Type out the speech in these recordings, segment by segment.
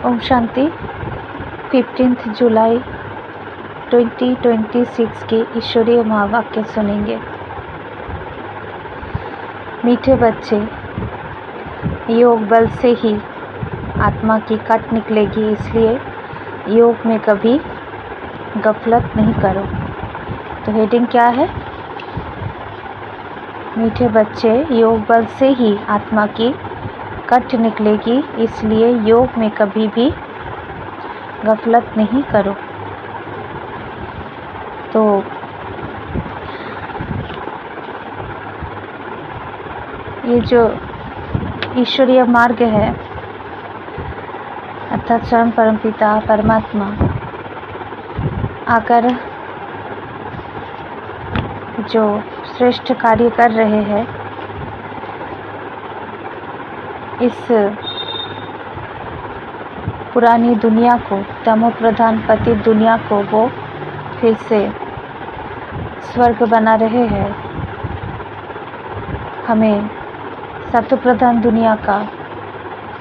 ओम शांति। 15 जुलाई 2026 के ईश्वरीय महावाक्य सुनेंगे। मीठे बच्चे, योग बल से ही आत्मा की कट निकलेगी, इसलिए योग में कभी गफलत नहीं करो। तो हेडिंग क्या है? मीठे बच्चे, योग बल से ही आत्मा की कट निकलेगी, इसलिए योग में कभी भी गफलत नहीं करो। तो ये जो ईश्वरीय मार्ग है, अर्थात स्वयं परमपिता परमात्मा आकर जो श्रेष्ठ कार्य कर रहे हैं, इस पुरानी दुनिया को, तमो प्रधान पतित दुनिया को वो फिर से स्वर्ग बना रहे हैं। हमें सत्व प्रधान दुनिया का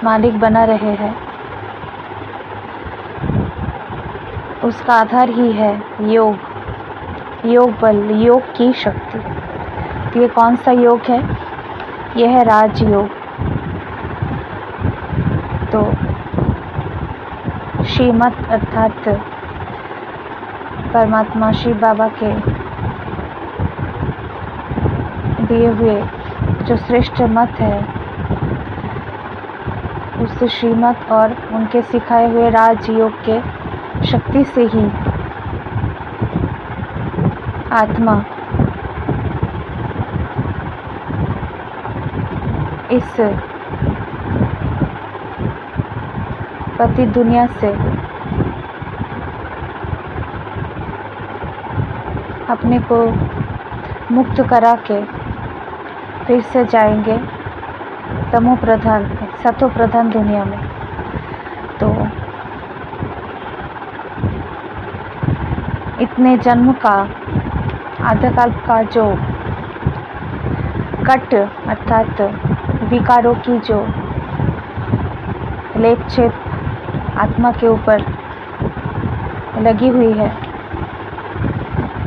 मालिक बना रहे हैं। उसका आधार ही है योग बल, योग की शक्ति। तो ये कौन सा योग है? यह है राजयोग। तो श्रीमत अर्थात परमात्मा शिव बाबा के दिए हुए जो श्रेष्ठ मत है, उस श्रीमत और उनके सिखाए हुए राजयोग के शक्ति से ही आत्मा इस पति दुनिया से अपने को मुक्त करा के फिर से जाएंगे तमो प्रधान सतो प्रधान दुनिया में। तो इतने जन्म का आधाकल्प का जो कट अर्थात विकारों की जो लेप छेप आत्मा के ऊपर लगी हुई है,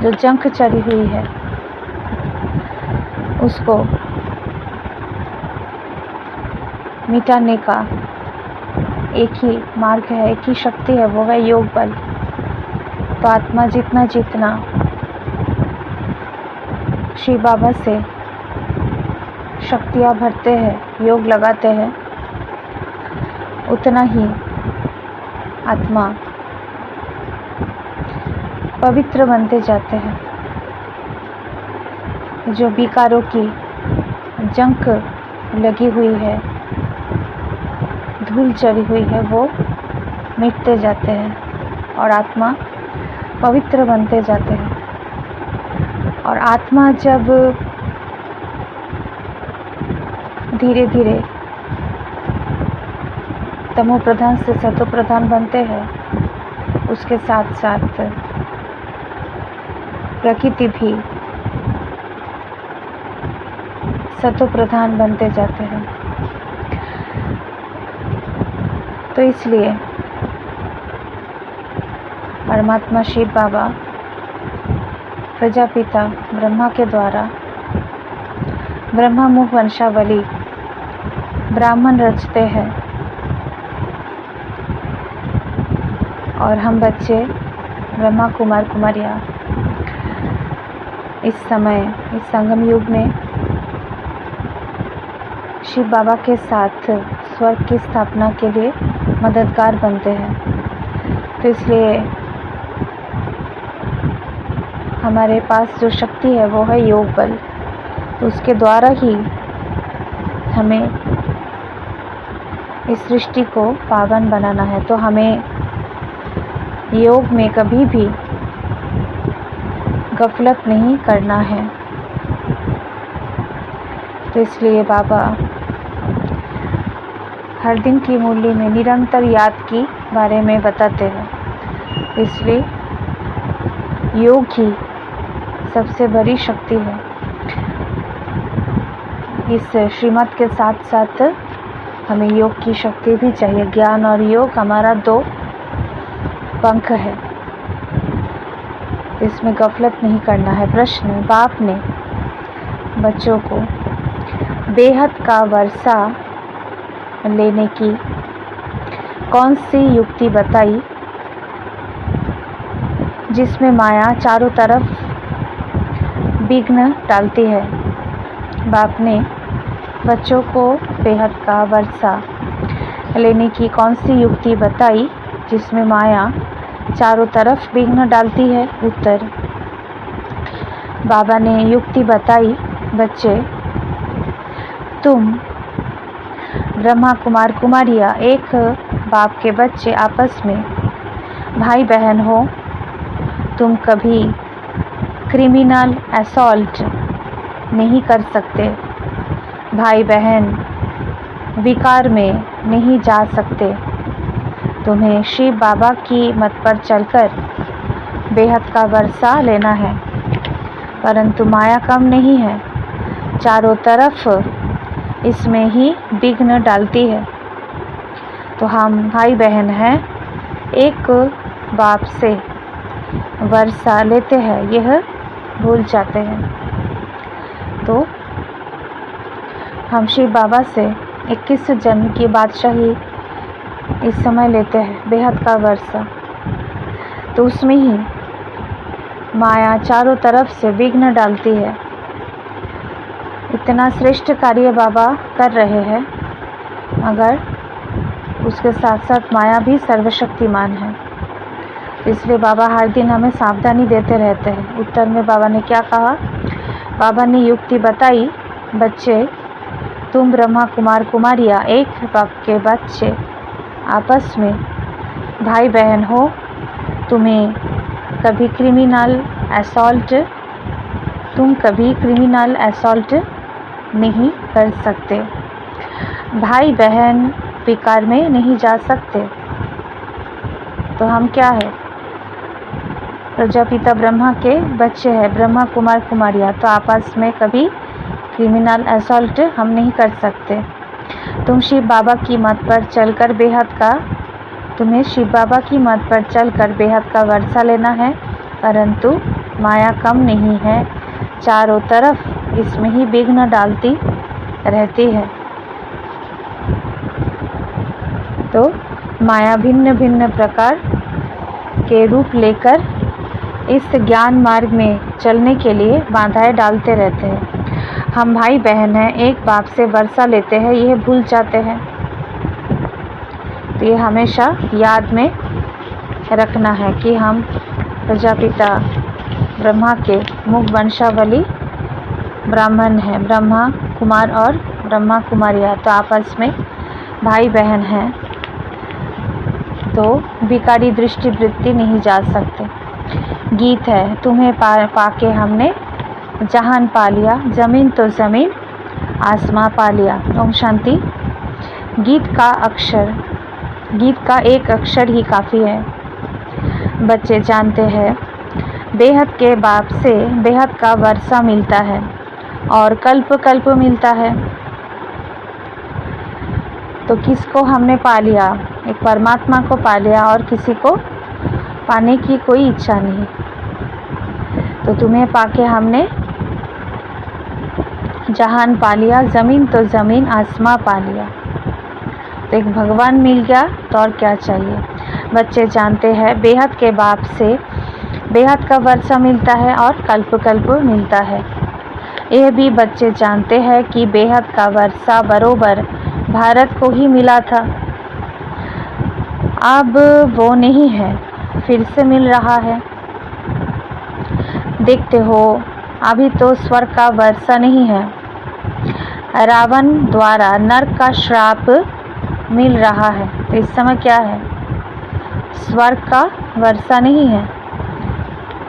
जो जंक चढ़ी हुई है, उसको मिटाने का एक ही मार्ग है, एक ही शक्ति है, वो है योग बल। तो आत्मा जितना शिव बाबा से शक्तियाँ भरते हैं, योग लगाते हैं, उतना ही आत्मा पवित्र बनते जाते हैं। जो विकारों की जंक लगी हुई है, धूल चढ़ी हुई है, वो मिटते जाते हैं और आत्मा पवित्र बनते जाते हैं। और आत्मा जब धीरे धीरे तमो प्रधान से सतो प्रधान बनते हैं, उसके साथ साथ प्रकृति भी सतो प्रधान बनते जाते हैं। तो इसलिए परमात्मा शिव बाबा प्रजापिता ब्रह्मा के द्वारा ब्रह्मा मुख वंशावली ब्राह्मण रचते हैं, और हम बच्चे ब्रह्मा कुमार कुमारियाँ इस समय इस संगम युग में शिव बाबा के साथ स्वर्ग की स्थापना के लिए मददगार बनते हैं। तो इसलिए हमारे पास जो शक्ति है वो है योग बल। तो उसके द्वारा ही हमें इस सृष्टि को पावन बनाना है। तो हमें योग में कभी भी गफलत नहीं करना है। तो इसलिए बाबा हर दिन की मुरली में निरंतर याद की बारे में बताते हैं। इसलिए योग ही सबसे बड़ी शक्ति है। इस श्रीमत के साथ साथ हमें योग की शक्ति भी चाहिए। ज्ञान और योग हमारा 2 पंख है, इसमें गफलत नहीं करना है। प्रश्न, बाप ने बच्चों को बेहद का वर्षा लेने की कौन सी युक्ति बताई जिसमें माया चारों तरफ विघ्न डालती है? बाप ने बच्चों को बेहद का वर्षा लेने की कौन सी युक्ति बताई जिसमें माया चारों तरफ विघ्न डालती है? उत्तर, बाबा ने युक्ति बताई, बच्चे तुम ब्रह्मा कुमार कुमारियाँ एक बाप के बच्चे आपस में भाई बहन हो। तुम कभी क्रिमिनल असॉल्ट नहीं कर सकते, भाई बहन विकार में नहीं जा सकते। तुम्हें शिव बाबा की मत पर चलकर बेहद का वर्षा लेना है, परंतु माया कम नहीं है, चारों तरफ इसमें ही विघ्न डालती है। तो हम भाई बहन हैं, एक बाप से वर्षा लेते हैं, यह भूल जाते हैं। तो हम शिव बाबा से 21 जन्म की बादशाही इस समय लेते हैं, बेहद का वर्षा। तो उसमें ही माया चारों तरफ से विघ्न डालती है। इतना श्रेष्ठ कार्य बाबा कर रहे हैं, मगर उसके साथ साथ माया भी सर्वशक्तिमान है। इसलिए बाबा हर दिन हमें सावधानी देते रहते हैं। उत्तर में बाबा ने क्या कहा? बाबा ने युक्ति बताई, बच्चे तुम ब्रह्मा कुमार कुमारियाँ एक बाप के बच्चे आपस में भाई बहन हो। तुम कभी क्रिमिनल असॉल्ट नहीं कर सकते, भाई बहन विकार में नहीं जा सकते। तो हम क्या है? प्रजापिता ब्रह्मा के बच्चे हैं, ब्रह्मा कुमार कुमारियाँ। तो आपस में कभी क्रिमिनल असॉल्ट हम नहीं कर सकते। तुम्हें शिव बाबा की मत पर चलकर बेहद का वर्षा लेना है, परंतु माया कम नहीं है, चारों तरफ इसमें ही विघ्न डालती रहती है। तो माया भिन्न भिन्न प्रकार के रूप लेकर इस ज्ञान मार्ग में चलने के लिए बाधाएं डालते रहते हैं। हम भाई बहन हैं, एक बाप से वर्षा लेते हैं, यह भूल जाते हैं। तो ये हमेशा याद में रखना है कि हम प्रजापिता ब्रह्मा के मुख वंशावली ब्राह्मण हैं, ब्रह्मा कुमार और ब्रह्मा कुमारियाँ। तो आपस में भाई बहन हैं, तो विकारी दृष्टि वृत्ति नहीं जा सकते। गीत है, तुम्हें पाके हमने जहान पा लिया, जमीन तो जमीन आसमां पा लिया। ओम शांति। गीत का एक अक्षर ही काफ़ी है। बच्चे जानते हैं बेहद के बाप से बेहद का वर्षा मिलता है और कल्प कल्प मिलता है। तो किसको हमने पा लिया? एक परमात्मा को पा लिया और किसी को पाने की कोई इच्छा नहीं। तो तुम्हें पाके हमने जहान पा लिया, ज़मीन तो ज़मीन आसमां पा लिया। तो एक भगवान मिल गया, तो और क्या चाहिए? बच्चे जानते हैं बेहद के बाप से बेहद का वर्षा मिलता है और कल्प कल्प मिलता है। यह भी बच्चे जानते हैं कि बेहद का वर्षा बरोबर भारत को ही मिला था, अब वो नहीं है, फिर से मिल रहा है। देखते हो अभी तो स्वर्ग का वर्षा नहीं है, रावण द्वारा नरक का श्राप मिल रहा है। तो इस समय क्या है? स्वर्ग का वर्षा नहीं है,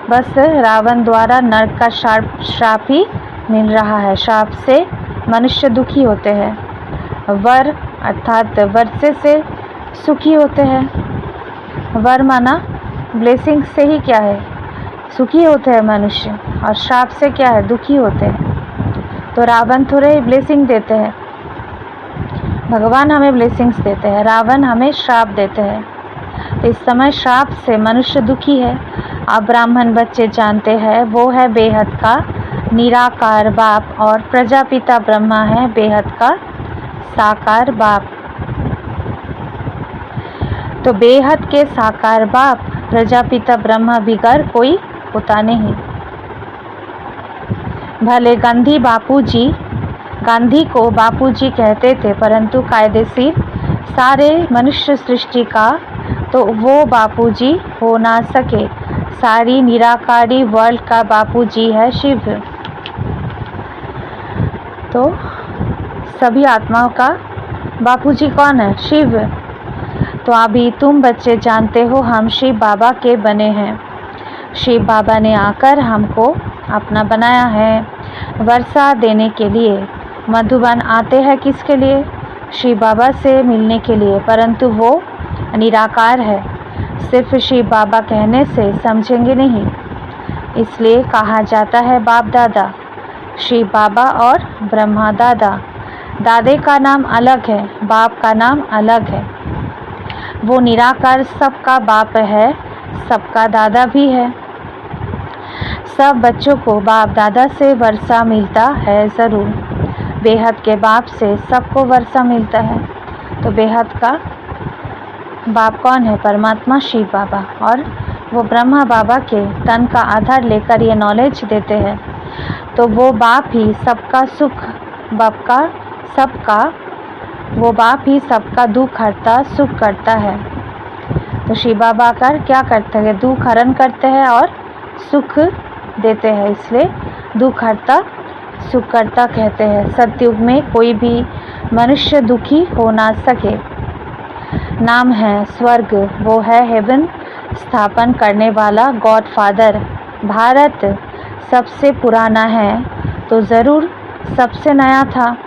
बस रावण द्वारा नरक का श्राप ही मिल रहा है। श्राप से मनुष्य दुखी होते हैं, वर अर्थात वर्षे से सुखी होते हैं। वर माना ब्लेसिंग से ही क्या है? सुखी होते हैं मनुष्य, और श्राप से क्या है? दुखी होते हैं। तो रावण थोड़े ब्लेसिंग देते हैं, भगवान हमें ब्लेसिंग्स देते हैं, रावण हमें श्राप देते हैं। तो इस समय श्राप से मनुष्य दुखी है। अब ब्राह्मण बच्चे जानते हैं वो है बेहद का निराकार बाप और प्रजापिता ब्रह्मा है बेहद का साकार बाप। तो बेहद के साकार बाप प्रजापिता ब्रह्मा बिगर कोई होता नहीं। भले गांधी को बापूजी कहते थे, परंतु कायदेशीर सारे मनुष्य सृष्टि का तो वो बापूजी हो ना सके। सारी निराकारी वर्ल्ड का बापूजी है शिव। तो सभी आत्माओं का बापूजी कौन है? शिव। तो अभी तुम बच्चे जानते हो हम शिव बाबा के बने हैं। शिव बाबा ने आकर हमको अपना बनाया है वर्षा देने के लिए। मधुबन आते हैं किसके लिए? शिव बाबा से मिलने के लिए, परंतु वो निराकार है। सिर्फ शिव बाबा कहने से समझेंगे नहीं, इसलिए कहा जाता है बाप दादा। शिव बाबा और ब्रह्मा दादा। दादे का नाम अलग है, बाप का नाम अलग है। वो निराकार सबका बाप है, सबका दादा भी है। सब बच्चों को बाप दादा से वर्षा मिलता है ज़रूर। बेहद के बाप से सबको वर्षा मिलता है। तो बेहद का बाप कौन है? परमात्मा शिव बाबा। और वो ब्रह्मा बाबा के तन का आधार लेकर ये नॉलेज देते हैं। तो वो बाप ही सबका सुख, वो बाप ही सबका दुख हरता, सुख करता है। तो शिव बाबा कर क्या करते हैं? दुख हरण करते हैं और सुख देते हैं, इसलिए दुख हरता सुख करता कहते हैं। सतयुग में कोई भी मनुष्य दुखी हो ना सके। नाम है स्वर्ग, वो है हेवन स्थापन करने वाला गॉड फादर। भारत सबसे पुराना है तो ज़रूर सबसे नया था,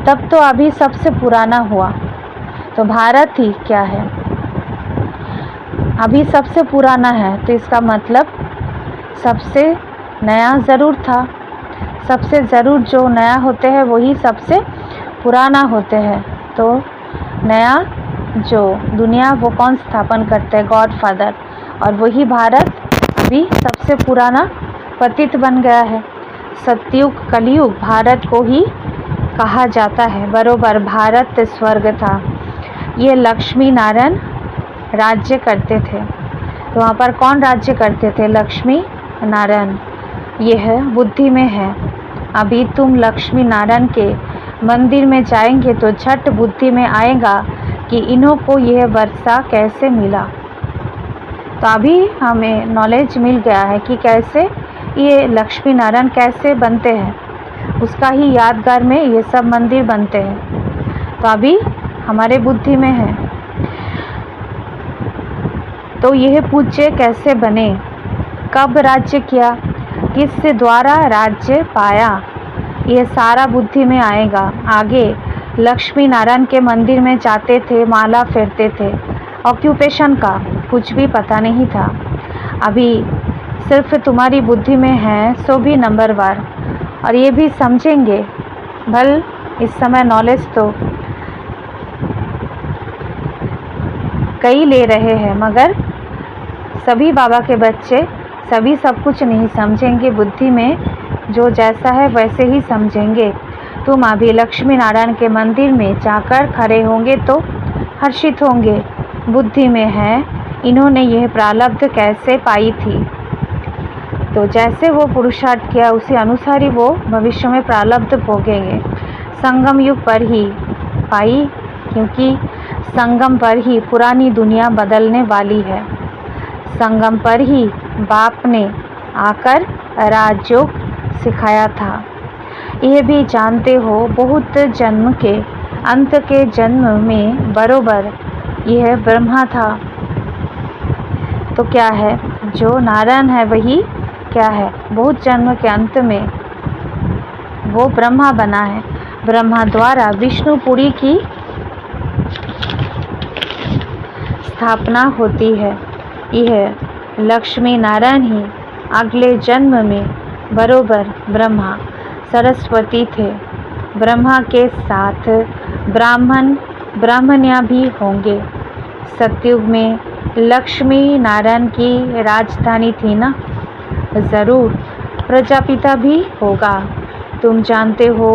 तब तो अभी सबसे पुराना हुआ। तो भारत ही क्या है? अभी सबसे पुराना है, तो इसका मतलब सबसे नया ज़रूर था। सबसे ज़रूर जो नया होते हैं वही सबसे पुराना होते हैं। तो नया जो दुनिया वो कौन स्थापन करते हैं? God father. और वही भारत अभी सबसे पुराना पतित बन गया है। सतयुग कलयुग भारत को ही कहा जाता है। बरोबर भारत स्वर्ग था। ये लक्ष्मी नारायण राज्य करते थे। तो वहाँ पर कौन राज्य करते थे? लक्ष्मी नारायण। यह बुद्धि में है। अभी तुम लक्ष्मी नारायण के मंदिर में जाएंगे तो झट बुद्धि में आएगा कि इन्हों को यह वर्षा कैसे मिला। तो अभी हमें नॉलेज मिल गया है कि कैसे ये लक्ष्मी नारायण कैसे बनते हैं। उसका ही यादगार में ये सब मंदिर बनते हैं। तो अभी हमारे बुद्धि में है। तो यह पूज्य कैसे बने? कब राज्य किया? किस द्वारा राज्य पाया? यह सारा बुद्धि में आएगा। आगे लक्ष्मी नारायण के मंदिर में जाते थे, माला फेरते थे। ऑक्यूपेशन का कुछ भी पता नहीं था। अभी सिर्फ तुम्हारी बुद्धि में है, सो भी नंबरवार। और ये भी समझेंगे। भल इस समय नॉलेज तो कई ले रहे हैं, मगर सभी बाबा के बच्चे सभी सब कुछ नहीं समझेंगे। बुद्धि में जो जैसा है वैसे ही समझेंगे। तुम अभी लक्ष्मी नारायण के मंदिर में जाकर खड़े होंगे तो हर्षित होंगे। बुद्धि में है इन्होंने यह प्रारब्ध कैसे पाई थी। तो जैसे वो पुरुषार्थ किया उसी अनुसार ही वो भविष्य में प्रारब्ध भोगेंगे। संगम युग पर ही पाई, क्योंकि संगम पर ही पुरानी दुनिया बदलने वाली है। संगम पर ही बाप ने आकर राजयोग सिखाया था। यह भी जानते हो बहुत जन्म के अंत के जन्म में बरोबर यह ब्रह्मा था। तो क्या है? जो नारायण है वही क्या है? बहुत जन्म के अंत में वो ब्रह्मा बना है। ब्रह्मा द्वारा विष्णुपुरी की स्थापना होती है। यह लक्ष्मी नारायण ही अगले जन्म में बरोबर ब्रह्मा सरस्वती थे। ब्रह्मा के साथ ब्राह्मण्या भी होंगे। सतयुग में लक्ष्मी नारायण की राजधानी थी ना? ज़रूर प्रजापिता भी होगा। तुम जानते हो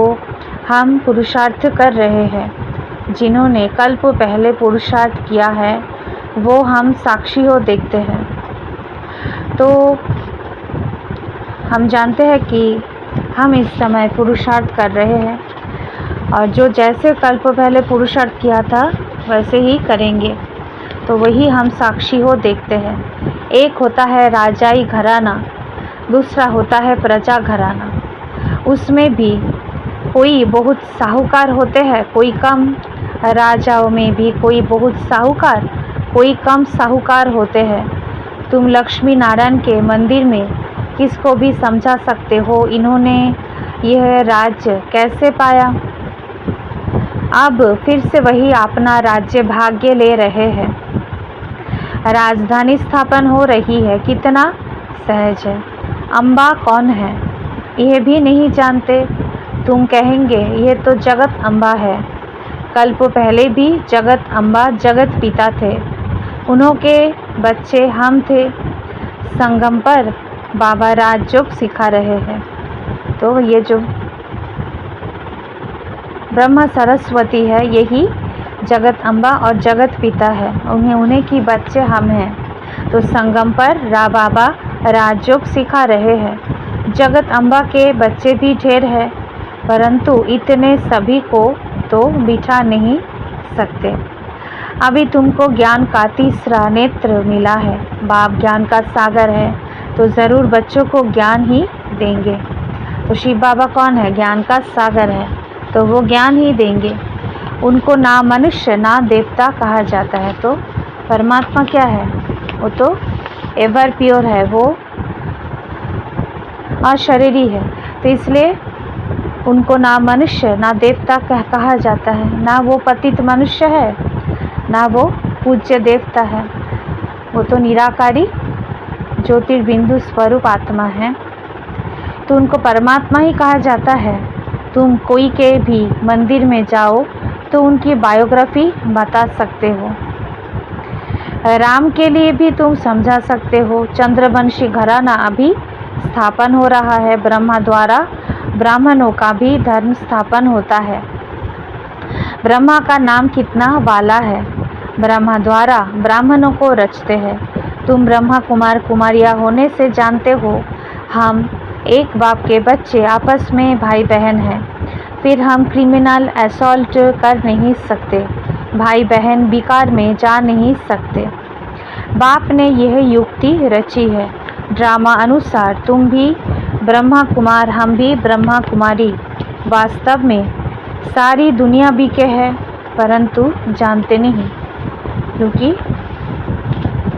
हम पुरुषार्थ कर रहे हैं। जिन्होंने कल्प पहले पुरुषार्थ किया है वो हम साक्षी हो देखते हैं। तो हम जानते हैं कि हम इस समय पुरुषार्थ कर रहे हैं और जो जैसे कल्प पहले पुरुषार्थ किया था वैसे ही करेंगे। तो वही हम साक्षी हो देखते हैं। एक होता है राजाई घराना, दूसरा होता है प्रजा घराना। उसमें भी कोई बहुत साहूकार होते हैं, कोई कम। राजाओं में भी कोई बहुत साहूकार, कोई कम साहूकार होते हैं। तुम लक्ष्मी नारायण के मंदिर में किसको भी समझा सकते हो इन्होंने यह राज्य कैसे पाया। अब फिर से वही अपना राज्य भाग्य ले रहे हैं। राजधानी स्थापन हो रही है, कितना सहज है। अम्बा कौन है यह भी नहीं जानते। तुम कहेंगे यह तो जगत अम्बा है। कल्प पहले भी जगत अम्बा जगत पिता थे, उन्हों के बच्चे हम थे। संगम पर बाबा राजयोग सिखा रहे हैं। तो ये जो ब्रह्मा सरस्वती है यही जगत अम्बा और जगत पिता है, उन्हीं की बच्चे हम हैं। तो संगम पर बाबा राजयोग सिखा रहे हैं। जगत अम्बा के बच्चे भी ढेर है, परंतु इतने सभी को तो बिठा नहीं सकते। अभी तुमको ज्ञान का तीसरा नेत्र मिला है। बाप ज्ञान का सागर है तो ज़रूर बच्चों को ज्ञान ही देंगे। तो शिव बाबा कौन है? ज्ञान का सागर है, तो वो ज्ञान ही देंगे। उनको ना मनुष्य ना देवता कहा जाता है। तो परमात्मा क्या है? वो तो एवर प्योर है, वो अशरीरी है। तो इसलिए उनको ना मनुष्य ना देवता कहा जाता है। ना वो पतित मनुष्य है, ना वो पूज्य देवता है। वो तो निराकारी ज्योतिर्बिंदु स्वरूप आत्मा है। तो उनको परमात्मा ही कहा जाता है। तुम कोई के भी मंदिर में जाओ तो उनकी बायोग्राफी बता सकते हो। राम के लिए भी तुम समझा सकते हो। चंद्रवंशी घराना अभी स्थापन हो रहा है। ब्रह्मा द्वारा ब्राह्मणों का भी धर्म स्थापन होता है। ब्रह्मा का नाम कितना वाला है। ब्रह्मा द्वारा ब्राह्मणों को रचते हैं। तुम ब्रह्मा कुमार कुमारियाँ होने से जानते हो हम एक बाप के बच्चे आपस में भाई बहन हैं। फिर हम क्रिमिनल असॉल्ट कर नहीं सकते, भाई बहन बिकार में जा नहीं सकते। बाप ने यह युक्ति रची है। ड्रामा अनुसार तुम भी ब्रह्मा कुमार, हम भी ब्रह्मा कुमारी। वास्तव में सारी दुनिया भी के है, परंतु जानते नहीं। क्योंकि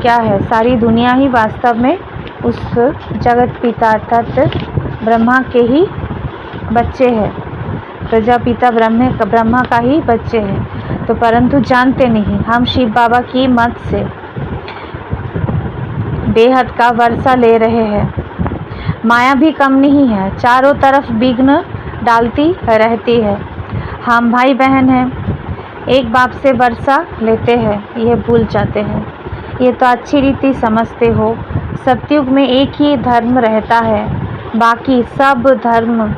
क्या है, सारी दुनिया ही वास्तव में उस जगत पिता अर्थात ब्रह्मा के ही बच्चे हैं। प्रजापिता ब्रह्मा का ही बच्चे हैं। तो परंतु जानते नहीं। हम शिव बाबा की मत से बेहद का वर्षा ले रहे हैं। माया भी कम नहीं है, चारों तरफ विघ्न डालती रहती है। हम भाई बहन हैं, एक बाप से वर्षा लेते हैं, यह भूल जाते हैं। ये तो अच्छी रीति समझते हो। सतयुग में एक ही धर्म रहता है, बाकी सब धर्म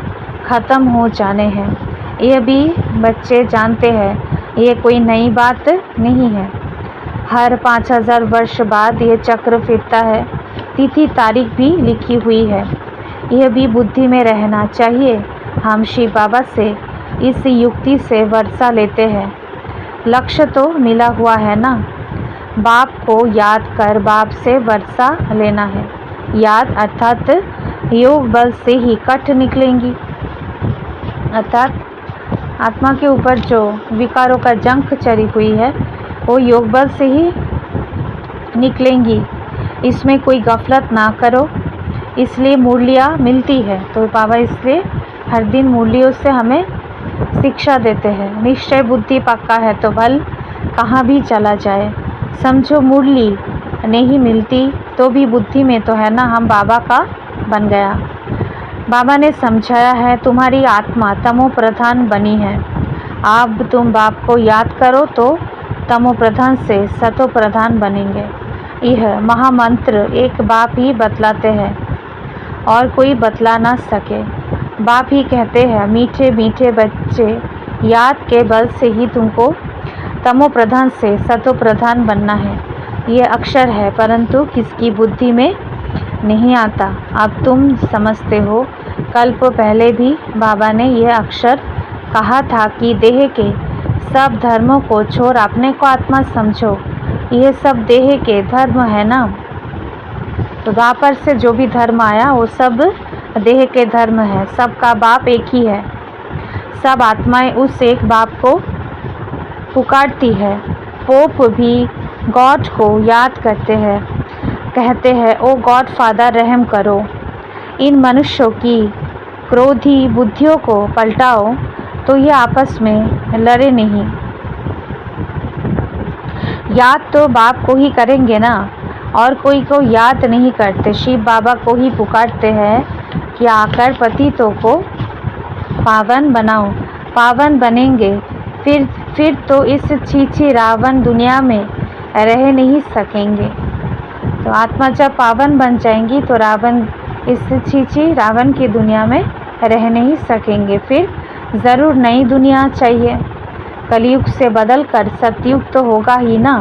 खत्म हो जाने हैं। यह भी बच्चे जानते हैं, ये कोई नई बात नहीं है। हर 5000 वर्ष बाद ये चक्र फिरता है। तिथि तारीख भी लिखी हुई है, यह भी बुद्धि में रहना चाहिए। हम शिव बाबा से इस युक्ति से वर्षा लेते हैं। लक्ष्य तो मिला हुआ है ना। बाप को याद कर बाप से वर्षा लेना है। याद अर्थात योग बल से ही कट निकलेंगी। अर्थात आत्मा के ऊपर जो विकारों का जंख चढ़ी हुई है वो योग बल से ही निकलेंगी। इसमें कोई गफलत ना करो। इसलिए मुरलियाँ मिलती है। तो बाबा इसलिए हर दिन मुरलियों से हमें शिक्षा देते हैं। निश्चय बुद्धि पक्का है तो बल कहाँ भी चला जाए। समझो मुरली नहीं मिलती तो भी बुद्धि में तो है ना, हम बाबा का बन गया। बाबा ने समझाया है तुम्हारी आत्मा तमो प्रधान बनी है। अब तुम बाप को याद करो तो तमो प्रधान से सतो प्रधान बनेंगे। यह महामंत्र एक बाप ही बतलाते हैं और कोई बतला ना सके। बाप ही कहते हैं मीठे मीठे बच्चे, याद के बल से ही तुमको तमो प्रधान से सतो प्रधान बनना है। ये अक्षर है परंतु किसकी बुद्धि में नहीं आता। अब तुम समझते हो। कल्प पहले भी बाबा ने यह अक्षर कहा था कि देह के सब धर्मों को छोड़ अपने को आत्मा समझो। यह सब देह के धर्म है ना। तो द्वापर से जो भी धर्म आया वो सब देह के धर्म है। सबका बाप एक ही है। सब आत्माएं उस एक बाप को पुकारती है। पोप भी गॉड को याद करते हैं, कहते हैं ओ गॉड फादर रहम करो, इन मनुष्यों की क्रोधी बुद्धियों को पलटाओ तो ये आपस में लड़े नहीं। याद तो बाप को ही करेंगे ना, और कोई को याद नहीं करते। शिव बाबा को ही पुकारते हैं कि आकर पतितों को पावन बनाओ। पावन बनेंगे फिर तो इस छीछी रावण दुनिया में रह नहीं सकेंगे। तो आत्मा जब पावन बन जाएंगी तो रावण इस छीछी रावण की दुनिया में रह नहीं सकेंगे। फिर ज़रूर नई दुनिया चाहिए। कलयुग से बदल कर सतयुग तो होगा ही ना,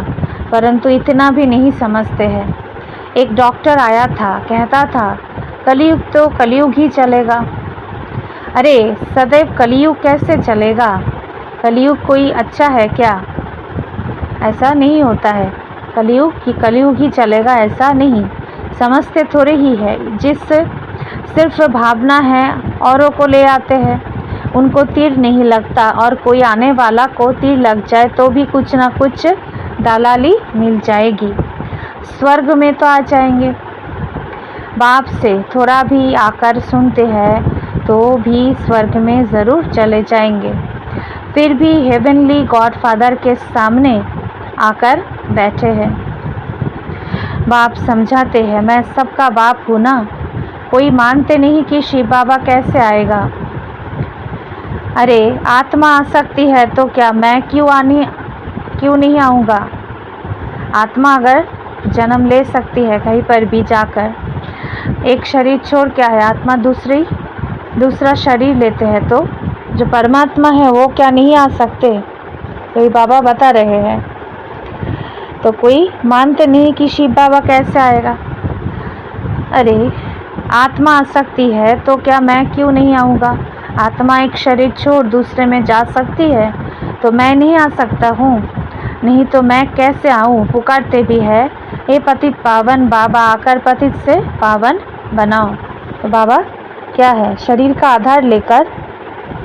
परंतु इतना भी नहीं समझते हैं। एक डॉक्टर आया था, कहता था कलयुग तो कलयुग ही चलेगा। अरे सदैव कलयुग कैसे चलेगा? कलयुग कोई अच्छा है क्या? ऐसा नहीं होता है। कलयुग ही चलेगा ऐसा नहीं। समझते थोड़े ही है। जिस सिर्फ भावना है औरों को ले आते हैं, उनको तीर नहीं लगता, और कोई आने वाला को तीर लग जाए तो भी कुछ ना कुछ दलाली मिल जाएगी। स्वर्ग में तो आ जाएंगे। बाप से थोड़ा भी आकर सुनते हैं तो भी स्वर्ग में ज़रूर चले जाएंगे। फिर भी हेवनली गॉडफादर के सामने आकर बैठे हैं। बाप समझाते हैं मैं सबका बाप हूँ ना। कोई मानते नहीं कि शिव बाबा कैसे आएगा। अरे आत्मा आ सकती है तो क्या मैं क्यों नहीं आऊँगा? आत्मा अगर जन्म ले सकती है कहीं पर भी जाकर, एक शरीर छोड़ क्या है आत्मा दूसरा शरीर लेते हैं, तो जो परमात्मा है वो क्या नहीं आ सकते? कोई बाबा बता रहे हैं। तो कोई मानते नहीं कि शिव बाबा कैसे आएगा। अरे आत्मा आ सकती है तो क्या मैं क्यों नहीं आऊँगा? आत्मा एक शरीर छोड़ दूसरे में जा सकती है तो मैं नहीं आ सकता हूँ? नहीं तो मैं कैसे आऊँ? पुकारते भी है हे पतित पावन बाबा, आकर पतित से पावन बनाओ। तो बाबा क्या है? शरीर का आधार लेकर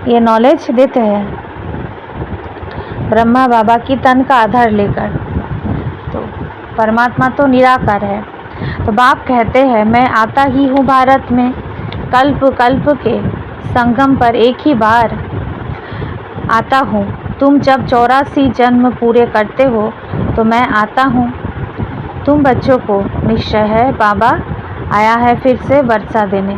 ये नॉलेज देते हैं। ब्रह्मा बाबा की तन का आधार लेकर। तो परमात्मा तो निराकार है। तो बाप कहते हैं मैं आता ही हूँ भारत में, कल्प कल्प के संगम पर एक ही बार आता हूँ। तुम जब 84 जन्म पूरे करते हो तो मैं आता हूँ। तुम बच्चों को निश्चय है बाबा आया है फिर से वर्षा देने।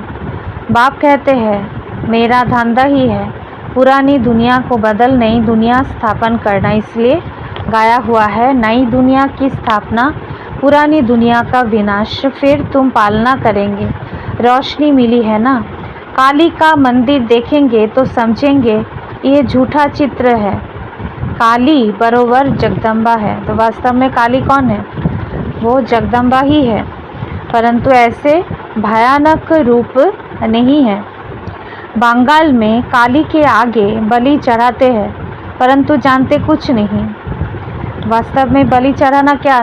बाप कहते हैं मेरा धंधा ही है पुरानी दुनिया को बदल नई दुनिया स्थापन करना, इसलिए गाया हुआ है नई दुनिया की स्थापना, पुरानी दुनिया का विनाश, फिर तुम पालना करेंगे। रोशनी मिली है ना। काली का मंदिर देखेंगे तो समझेंगे ये झूठा चित्र है। काली बरोबर जगदम्बा है। तो वास्तव में काली कौन है? वो जगदम्बा ही है, परंतु ऐसे भयानक रूप नहीं है। बंगाल में काली के आगे बलि चढ़ाते हैं, परंतु जानते कुछ नहीं। वास्तव में बलि चढ़ाना क्या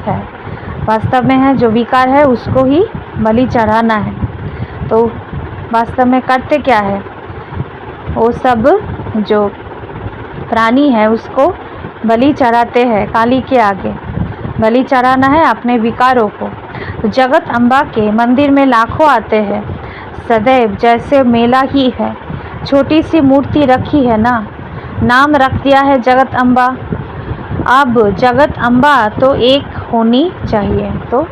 है? वास्तव में है जो विकार है उसको ही बलि चढ़ाना है। तो वास्तव में करते क्या है? वो सब जो प्राणी है उसको बलि चढ़ाते हैं काली के आगे। बलि चढ़ाना है अपने विकारों को। तो जगत अम्बा के मंदिर में लाखों आते हैं, सदैव जैसे मेला ही है। छोटी सी मूर्ति रखी है ना, नाम रख दिया है जगत अम्बा। अब जगत अम्बा तो एक होनी चाहिए। तो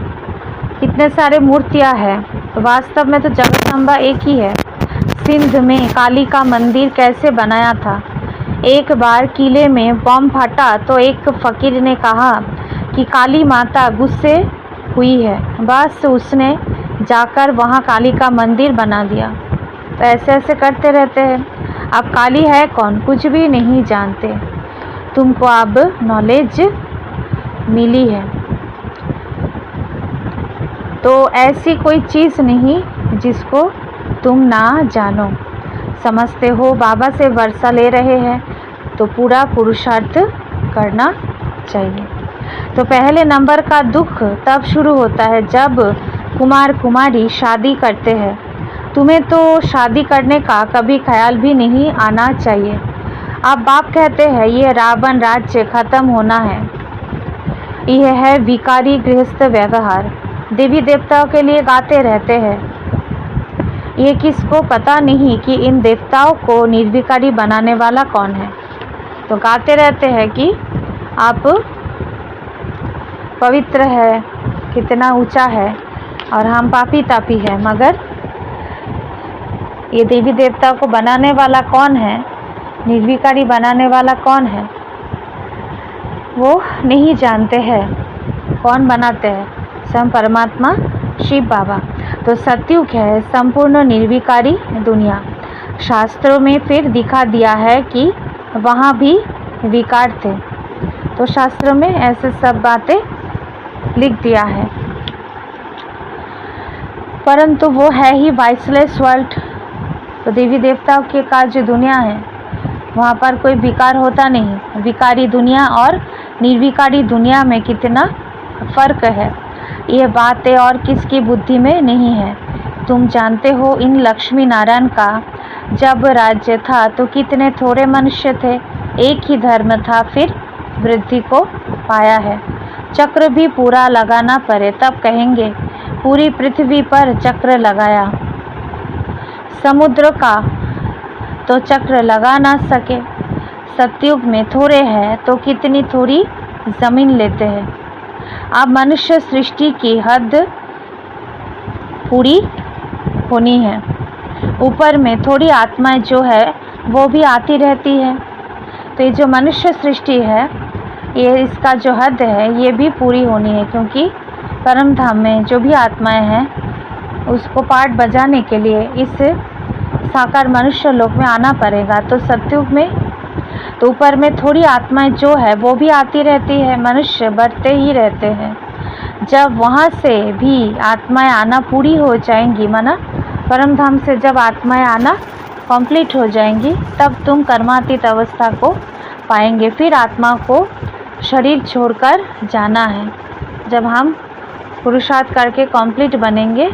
कितने सारे मूर्तियां हैं, तो वास्तव में तो जगदम्बा एक ही है। सिंध में काली का मंदिर कैसे बनाया था? एक बार किले में बम फटा तो एक फकीर ने कहा कि काली माता गुस्से हुई है, बस उसने जाकर वहाँ काली का मंदिर बना दिया। तो ऐसे ऐसे करते रहते हैं। अब काली है कौन? कुछ भी नहीं जानते। तुमको अब नॉलेज मिली है तो ऐसी कोई चीज़ नहीं जिसको तुम ना जानो। समझते हो बाबा से वर्षा ले रहे हैं तो पूरा पुरुषार्थ करना चाहिए। तो पहले नंबर का दुख तब शुरू होता है जब कुमार कुमारी शादी करते हैं। तुम्हें तो शादी करने का कभी ख्याल भी नहीं आना चाहिए। अब बाप कहते हैं ये रावण राज्य खत्म होना है। यह है विकारी गृहस्थ व्यवहार। देवी देवताओं के लिए गाते रहते हैं। ये किसको पता नहीं कि इन देवताओं को निर्विकारी बनाने वाला कौन है। तो गाते रहते हैं कि आप पवित्र है, कितना ऊंचा है और हम पापी तापी है, मगर ये देवी देवताओं को बनाने वाला कौन है, निर्विकारी बनाने वाला कौन है, वो नहीं जानते हैं। कौन बनाते हैं? स्वयं परमात्मा शिव बाबा। तो सतयुग है संपूर्ण निर्विकारी दुनिया। शास्त्रों में फिर दिखा दिया है कि वहाँ भी विकार थे। तो शास्त्रों में ऐसे सब बातें लिख दिया है, परंतु वो है ही वाइसलेस वर्ल्ड। तो देवी देवताओं के का जो दुनिया है वहाँ पर कोई विकार होता नहीं। विकारी दुनिया और निर्विकारी दुनिया में कितना फर्क है, ये बातें और किसकी बुद्धि में नहीं है। तुम जानते हो इन लक्ष्मी नारायण का जब राज्य था तो कितने थोड़े मनुष्य थे, एक ही धर्म था, फिर वृद्धि को पाया है। चक्र भी पूरा लगाना पड़े तब कहेंगे पूरी पृथ्वी पर चक्र लगाया। समुद्र का तो चक्र लगा ना सके। सतयुग में थोड़े हैं तो कितनी थोड़ी जमीन लेते हैं। अब मनुष्य सृष्टि की हद पूरी होनी है। ऊपर में थोड़ी आत्माएं जो है वो भी आती रहती है। तो ये जो मनुष्य सृष्टि है, ये इसका जो हद है ये भी पूरी होनी है, क्योंकि परम धाम में जो भी आत्माएं हैं उसको पाठ बजाने के लिए इस साकार मनुष्य लोक में आना पड़ेगा। तो सतयुग में तो ऊपर में थोड़ी आत्माएं जो है वो भी आती रहती है, मनुष्य बढ़ते ही रहते हैं। जब वहाँ से भी आत्माएं आना पूरी हो जाएंगी, माना परम धाम से जब आत्माएं आना कंप्लीट हो जाएंगी, तब तुम कर्मातीत अवस्था को पाएंगे। फिर आत्मा को शरीर छोड़कर जाना है। जब हम पुरुषार्थ करके कंप्लीट बनेंगे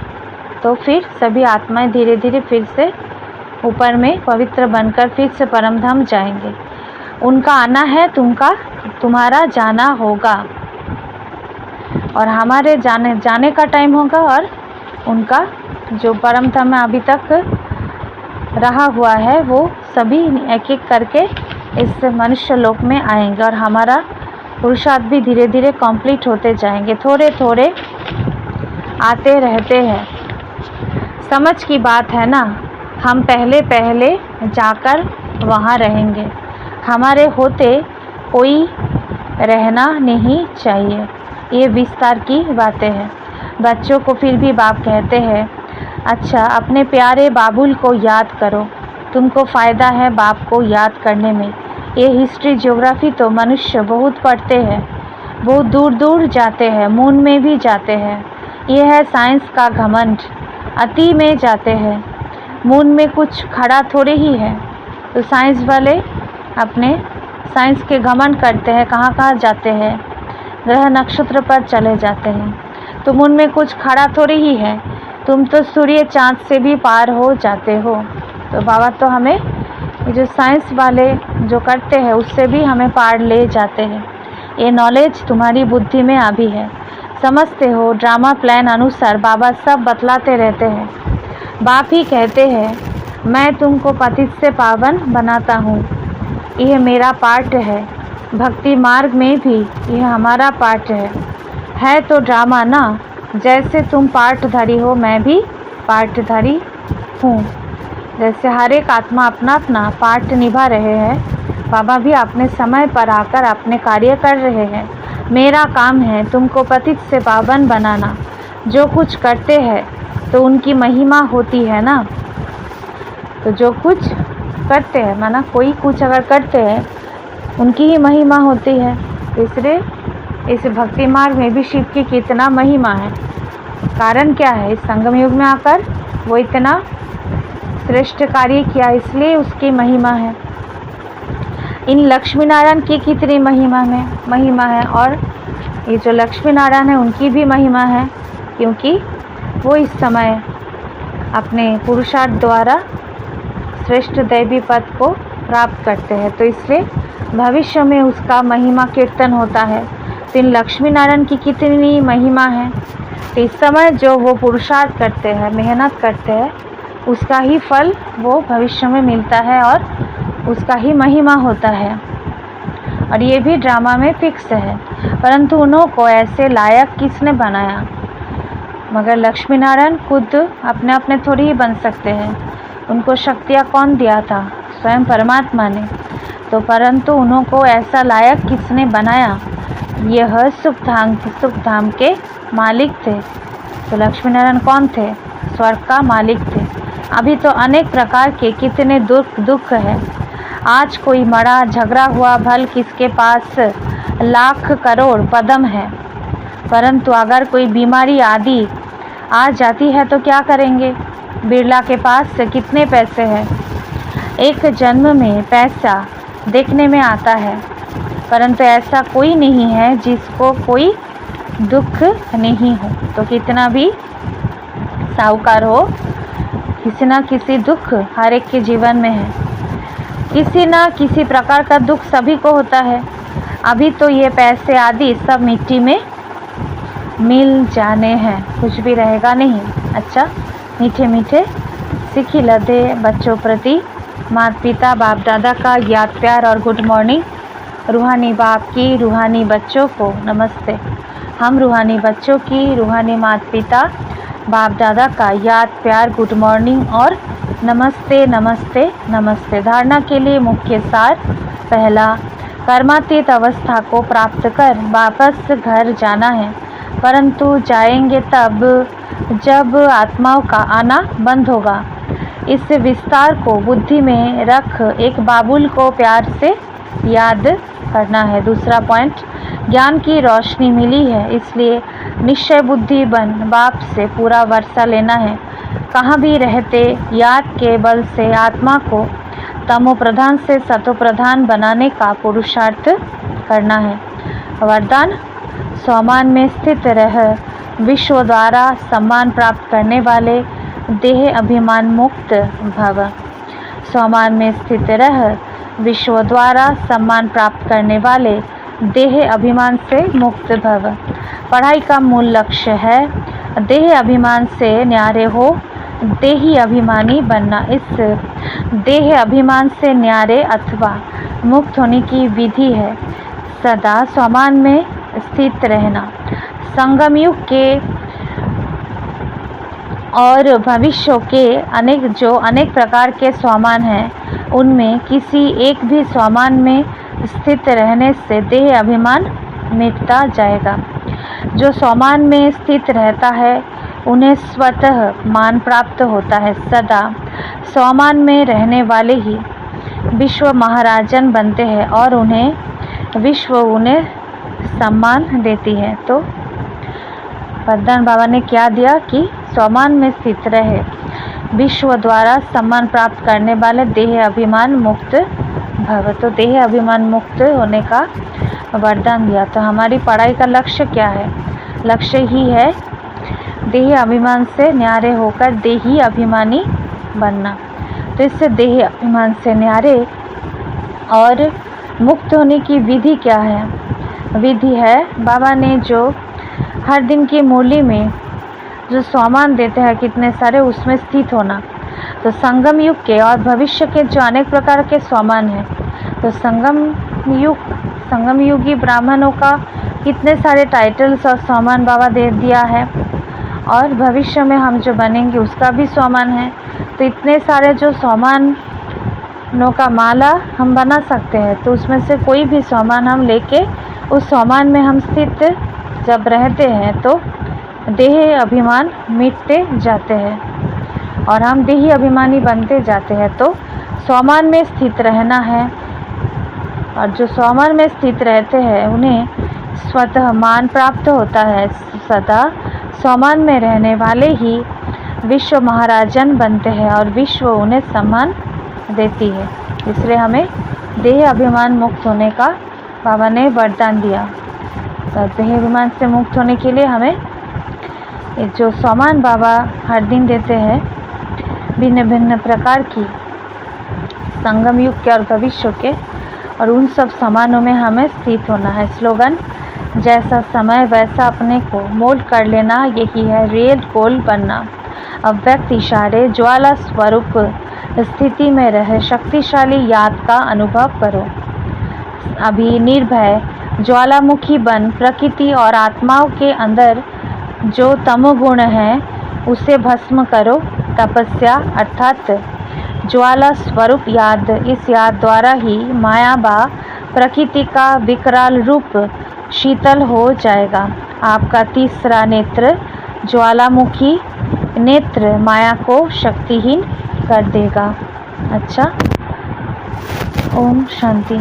तो फिर सभी आत्माएं धीरे धीरे फिर से ऊपर में पवित्र बनकर फिर से परम धाम जाएंगे। उनका आना है, तुम्हारा जाना होगा, और हमारे जाने का टाइम होगा, और उनका जो परम धाम में अभी तक रहा हुआ है वो सभी एक एक करके इस मनुष्य लोक में आएंगे, और हमारा पुरुषार्थ भी धीरे धीरे कंप्लीट होते जाएंगे। थोड़े थोड़े आते रहते हैं। समझ की बात है ना। हम पहले पहले जाकर वहाँ रहेंगे। हमारे होते कोई रहना नहीं चाहिए। ये विस्तार की बातें हैं। बच्चों को फिर भी बाप कहते हैं, अच्छा अपने प्यारे बाबुल को याद करो, तुमको फ़ायदा है बाप को याद करने में। ये हिस्ट्री ज्योग्राफी तो मनुष्य बहुत पढ़ते हैं, बहुत दूर दूर जाते हैं, मून में भी जाते हैं। ये है साइंस का घमंड, अति में जाते हैं। मून में कुछ खड़ा थोड़े ही है, तो साइंस वाले अपने साइंस के घमंड करते हैं, कहाँ कहाँ जाते हैं, ग्रह नक्षत्र पर चले जाते हैं। तो मून में कुछ खड़ा थोड़ी ही है, तुम तो सूर्य चाँद से भी पार हो जाते हो। तो बाबा तो हमें ये जो साइंस वाले जो करते हैं उससे भी हमें पार ले जाते हैं। ये नॉलेज तुम्हारी बुद्धि में अभी है, समझते हो। ड्रामा प्लान अनुसार बाबा सब बतलाते रहते हैं। बाप ही कहते हैं मैं तुमको पतित से पावन बनाता हूँ, यह मेरा पार्ट है। भक्ति मार्ग में भी यह हमारा पार्ट है तो ड्रामा ना। जैसे तुम पार्ट धरी हो मैं भी पार्टधारी हूँ। जैसे हर एक आत्मा अपना अपना पार्ट निभा रहे हैं, बाबा भी अपने समय पर आकर अपने कार्य कर रहे हैं। मेरा काम है तुमको पतित से पावन बनाना। जो कुछ करते हैं तो उनकी महिमा होती है ना। तो जो कुछ करते हैं, माना कोई कुछ अगर करते हैं, उनकी ही महिमा होती है। इसलिए इस भक्ति मार्ग में भी शिव की कितना महिमा है। कारण क्या है? इस संगम युग में आकर वो इतना श्रेष्ठ कार्य किया, इसलिए उसकी महिमा है। इन लक्ष्मी नारायण की कितनी महिमा है। और ये जो लक्ष्मी नारायण है उनकी भी महिमा है, क्योंकि वो इस समय अपने पुरुषार्थ द्वारा श्रेष्ठ दैवी पद को प्राप्त करते हैं। तो इसलिए भविष्य में उसका महिमा कीर्तन होता है। तो इन लक्ष्मी नारायण की कितनी महिमा है। तो इस समय जो वो पुरुषार्थ करते हैं, मेहनत करते हैं, उसका ही फल वो भविष्य में मिलता है और उसका ही महिमा होता है। और ये भी ड्रामा में फिक्स है। परंतु उन्हों को ऐसे लायक किसने बनाया? मगर लक्ष्मी नारायण खुद अपने अपने थोड़ी ही बन सकते हैं। उनको शक्तियाँ कौन दिया था? स्वयं परमात्मा ने। तो परंतु उन्हों को ऐसा लायक किसने बनाया? यह सुख धाम के मालिक थे। तो लक्ष्मी नारायण कौन थे? स्वर्ग का मालिक थे। अभी तो अनेक प्रकार के कितने दुख है। आज कोई मरा झगड़ा हुआ, भल किसके पास लाख करोड़ पदम है, परंतु अगर कोई बीमारी आदि आ जाती है तो क्या करेंगे? बिरला के पास कितने पैसे हैं? एक जन्म में पैसा देखने में आता है, परंतु ऐसा कोई नहीं है जिसको कोई दुख नहीं हो। तो कितना भी साहूकार हो, किसी ना किसी दुख हर एक के जीवन में है। किसी ना किसी प्रकार का दुख सभी को होता है। अभी तो ये पैसे आदि सब मिट्टी में मिल जाने हैं, कुछ भी रहेगा नहीं। अच्छा, मीठे मीठे सिखी लदे बच्चों प्रति माता पिता बाप दादा का याद प्यार और गुड मॉर्निंग। रूहानी बाप की रूहानी बच्चों को नमस्ते। हम रूहानी बच्चों की रूहानी माता पिता बाप दादा का याद प्यार गुड मॉर्निंग और नमस्ते नमस्ते नमस्ते। धारणा के लिए मुख्य सार। पहला, कर्मातीत अवस्था को प्राप्त कर वापस घर जाना है, परंतु जाएंगे तब जब आत्माओं का आना बंद होगा। इस विस्तार को बुद्धि में रख एक बाबुल को प्यार से याद करना है। दूसरा पॉइंट, ज्ञान की रोशनी मिली है, इसलिए निश्चय बुद्धि बन बाप से पूरा वर्षा लेना है। कहाँ भी रहते याद के बल से आत्मा को तमो प्रधान से सतो प्रधान बनाने का पुरुषार्थ करना है। वरदान, स्वमान में स्थित रह विश्व द्वारा सम्मान प्राप्त करने वाले देह अभिमान मुक्त भव। स्वमान में स्थित रह विश्व द्वारा सम्मान प्राप्त करने वाले देह अभिमान से मुक्त भव। पढ़ाई का मूल लक्ष्य है देह अभिमान से न्यारे हो, देही अभिमानी बनना। इस देह अभिमान से न्यारे अथवा मुक्त होने की विधि है सदा स्वमान में स्थित रहना। संगम युग के और भविष्य के अनेक प्रकार के स्वमान हैं, उनमें किसी एक भी स्वमान में स्थित रहने से देह अभिमान मिटता जाएगा। जो स्वमान में स्थित रहता है उन्हें स्वतः मान प्राप्त होता है। सदा स्वमान में रहने वाले ही विश्व महाराजन बनते हैं और विश्व उन्हें सम्मान देती है। तो वरदान बाबा ने क्या दिया कि स्वमान में स्थित रहे, विश्व द्वारा सम्मान प्राप्त करने वाले देह अभिमान मुक्त भव। तो देह अभिमान मुक्त होने का वरदान दिया। तो हमारी पढ़ाई का लक्ष्य क्या है? लक्ष्य ही है देह अभिमान से न्यारे होकर देही अभिमानी बनना। तो इससे देह अभिमान से न्यारे और मुक्त होने की विधि क्या है? विधि है बाबा ने जो हर दिन की मुरली में जो स्वमान देते हैं कितने सारे, उसमें स्थित होना। तो संगम युग के और भविष्य के जो अनेक प्रकार के स्वमान हैं, तो संगम युगी ब्राह्मणों का कितने सारे टाइटल्स और स्वमान बाबा दे दिया है। और भविष्य में हम जो बनेंगे उसका भी स्वमान है। तो इतने सारे जो स्वमानों का माला हम बना सकते हैं, तो उसमें से कोई भी स्वमान हम लेके उस स्वमान में हम स्थित जब रहते हैं तो देह अभिमान मिटते जाते हैं और हम देही अभिमानी बनते जाते हैं। तो स्वमान में स्थित रहना है, और जो स्वमान में स्थित रहते हैं उन्हें स्वतः मान प्राप्त होता है। सदा स्वमान में रहने वाले ही विश्व महाराजन बनते हैं और विश्व उन्हें सम्मान देती है। इसलिए हमें देह अभिमान मुक्त होने का बाबा ने वरदान दिया। तो देह अभिमान से मुक्त होने के लिए हमें जो स्वमान बाबा हर दिन देते हैं भिन्न भिन्न प्रकार की संगम युग के और भविष्य के, और उन सब समानों में हमें स्थित होना है। स्लोगन: जैसा समय वैसा अपने को मोल्ड कर लेना, यही है रियल गोल बनना। अव्यक्त इशारे ज्वाला स्वरूप स्थिति में रहे शक्तिशाली याद का अनुभव करो। अभी निर्भय ज्वालामुखी बन प्रकृति और आत्माओं के अंदर जो तमोगुण है उसे भस्म करो। तपस्या अर्थात ज्वाला स्वरूप याद, इस याद द्वारा ही माया बा प्रकृति का विकराल रूप शीतल हो जाएगा। आपका तीसरा नेत्र ज्वालामुखी नेत्र माया को शक्तिहीन कर देगा। अच्छा, ओम शांति।